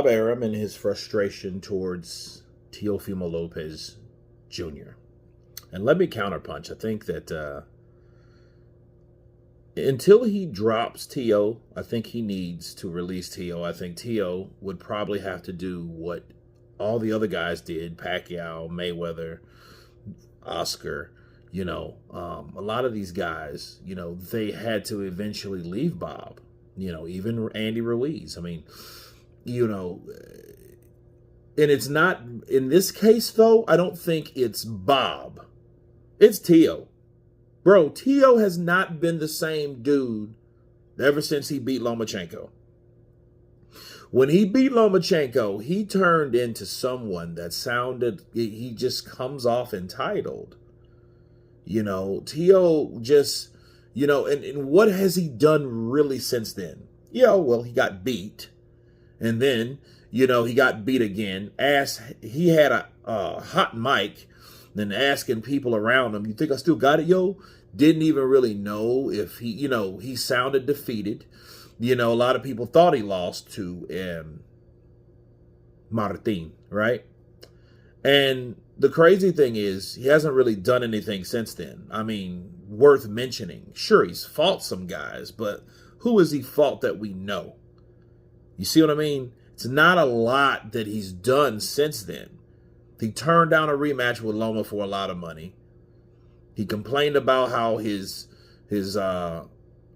Bob Arum and his frustration towards Teofimo Lopez Jr. And let me counterpunch. I think that until he drops Teo, I think he needs to release Teo. I think Teo would probably have to do what all the other guys did, Pacquiao, Mayweather, Oscar, a lot of these guys, they had to eventually leave Bob, even Andy Ruiz. I mean, and it's not, in this case, though, I don't think it's Bob. It's Teo. Bro, Teo has not been the same dude ever since he beat Lomachenko. When he beat Lomachenko, he turned into someone that he just comes off entitled. Teo just, and what has he done really since then? Well, he got beat. And then, he got beat again. He had a hot mic, then asking people around him, you think I still got it, yo? Didn't even really know if he sounded defeated. A lot of people thought he lost to Martin, right? And the crazy thing is, he hasn't really done anything since then. I mean, worth mentioning. Sure, he's fought some guys, but who has he fought that we know? You see what I mean? It's not a lot that he's done since then. He turned down a rematch with Loma for a lot of money. He complained about how his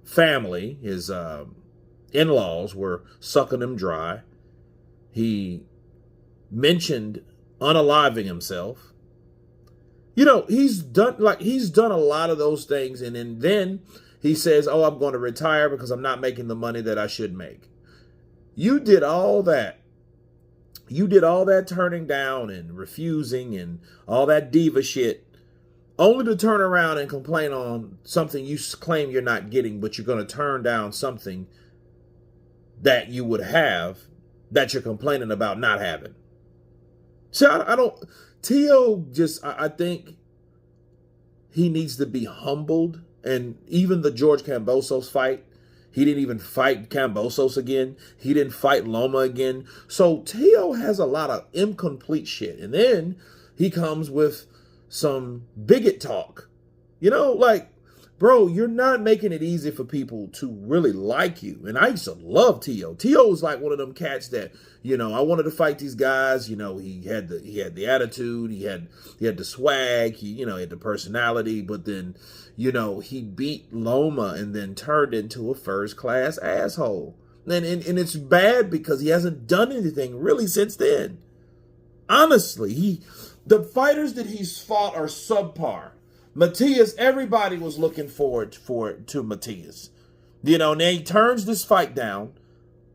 family, his in-laws were sucking him dry. He mentioned unaliving himself. He's done a lot of those things, and then he says, "Oh, I'm going to retire because I'm not making the money that I should make." You did all that. You did all that turning down and refusing and all that diva shit, only to turn around and complain on something you claim you're not getting, but you're going to turn down something that you would have that you're complaining about not having. So I think he needs to be humbled. And even the George Kambosos fight, he didn't even fight Kambosos again. He didn't fight Loma again. So Teo has a lot of incomplete shit. And then he comes with some bigot talk. Bro, you're not making it easy for people to really like you. And I used to love Teo. Teo was like one of them cats that, I wanted to fight these guys. He had the attitude, he had the swag, he had the personality, but then, he beat Loma and then turned into a first-class asshole. And it's bad because he hasn't done anything really since then. Honestly, the fighters that he's fought are subpar. Matias, everybody was looking forward to Matias. And then he turns this fight down.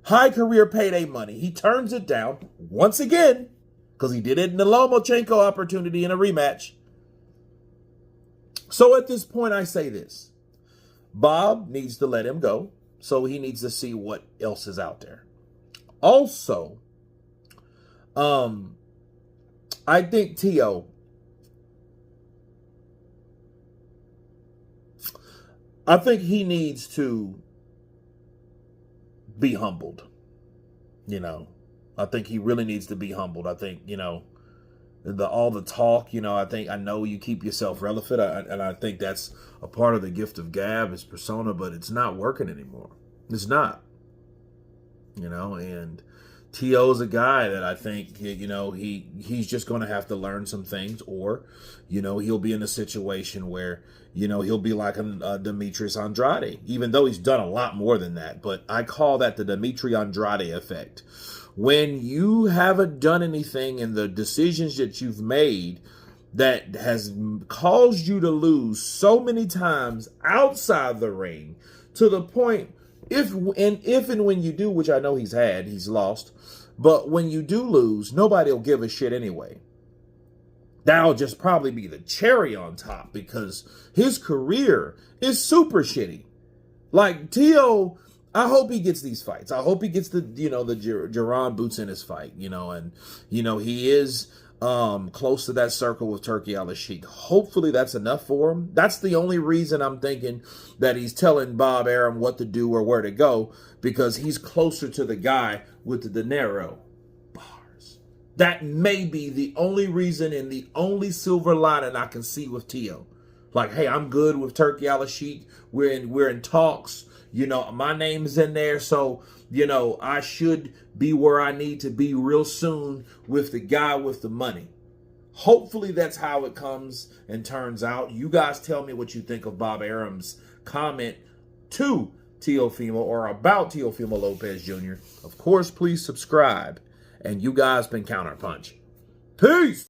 High career payday money. He turns it down once again because he did it in the Lomachenko opportunity in a rematch. So at this point, I say this. Bob needs to let him go, so he needs to see what else is out there. Also, I think Teo, I think he needs to be humbled. I think he really needs to be humbled. I think, all the talk, I know you keep yourself relevant, and I think that's a part of the gift of gab, his persona, but it's not working anymore. It's not. And T.O.'s a guy that I think, he's just going to have to learn some things, or, he'll be in a situation where, he'll be like a Demetrius Andrade, even though he's done a lot more than that. But I call that the Dimitri Andrade effect. When you haven't done anything in the decisions that you've made that has caused you to lose so many times outside the ring, to the point, if and when you do, which I know he's lost, but when you do lose, nobody will give a shit anyway. That'll just probably be the cherry on top because his career is super shitty. Like Teo, I hope he gets these fights. I hope he gets the Jaron boots in his fight, and he is close to that circle with Turki Al-Sheikh. Hopefully that's enough for him. That's the only reason I'm thinking that he's telling Bob Arum what to do or where to go, because he's closer to the guy with the dinero. That may be the only reason and the only silver lining I can see with Tio. Like, hey, I'm good with Turkey Al-Sheikh. We're in talks. You know, my name's in there, so you know I should be where I need to be real soon with the guy with the money. Hopefully that's how it comes and turns out. You guys tell me what you think of Bob Arum's comment to Teofimo or about Teofimo Lopez Jr. Of course, please subscribe. And you guys been Counterpunch. Peace!